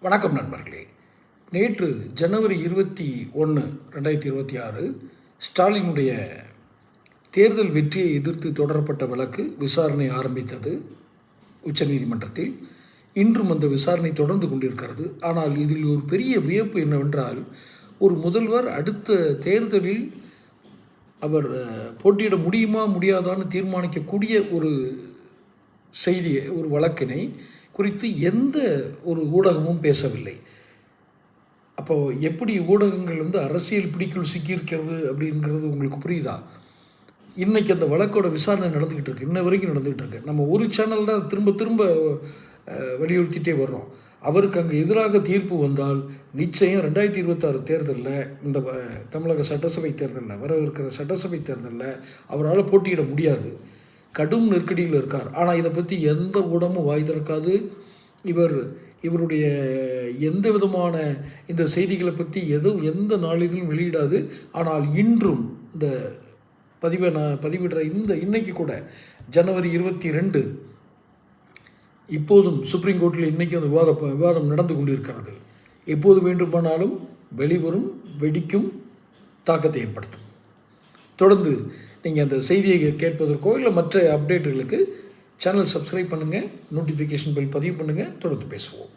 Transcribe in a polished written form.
வணக்கம் நண்பர்களே. நேற்று ஜனவரி 21, 2026 ஸ்டாலினுடைய தேர்தல் வெற்றியை எதிர்த்து தொடரப்பட்ட வழக்கு விசாரணை ஆரம்பித்தது உச்சநீதிமன்றத்தில். இன்றும் அந்த விசாரணை தொடர்ந்து கொண்டிருக்கிறது. ஆனால் இதில் ஒரு பெரிய வியப்பு என்னவென்றால், ஒரு முதல்வர் அடுத்த தேர்தலில் அவர் போட்டியிட முடியுமா முடியாதான்னு தீர்மானிக்கக்கூடிய ஒரு செய்தியை, ஒரு வழக்கினை குறித்து எந்த ஒரு ஊடகமும் பேசவில்லை. அப்போது எப்படி ஊடகங்கள் அரசியல் பிடிக்குள் சிக்கியிருக்கிறது அப்படிங்கிறது உங்களுக்கு புரியுதா? இன்றைக்கி அந்த வழக்கோட விசாரணை நடந்துக்கிட்டு இருக்குது, இன்ன வரைக்கும் நடந்துக்கிட்டு இருக்கு. நம்ம ஒரு சேனல் தான் திரும்ப திரும்ப வலியுறுத்திட்டே வர்றோம். அவருக்கு அங்கே எதிராக தீர்ப்பு வந்தால் நிச்சயம் 2026 தேர்தலில், இந்த தமிழக சட்டசபை தேர்தலில், வரவிருக்கிற சட்டசபை தேர்தலில் அவரால் போட்டியிட முடியாது. கடும் நெருக்கடியில் இருக்கார். ஆனால் இதை பற்றி எந்த ஊடகமும் வாய் திறக்காது. இவருடைய எந்த விதமான இந்த செய்திகளை பற்றி எந்த நாளிலும் வெளியிடாது. ஆனால் இன்றும் இந்த பதிவை நான் பதிவிடுற இன்னைக்கு கூட ஜனவரி 22, இப்போதும் சுப்ரீம் கோர்ட்டில் இன்றைக்கி அந்த விவாதம் நடந்து கொண்டிருக்கிறது. எப்போது வேண்டுமானாலும் வெளிவரும், வெடிக்கும், தாக்கத்தை ஏற்படுத்தும். தொடர்ந்து நீங்கள் அந்த செய்தியை கேட்பதற்கோ இல்லை மற்ற அப்டேட்டுகளுக்கு சேனல் சப்ஸ்கிரைப் பண்ணுங்கள், நோட்டிஃபிகேஷன் பெல் பதிவு பண்ணுங்கள். தொடர்ந்து பேசுவோம்.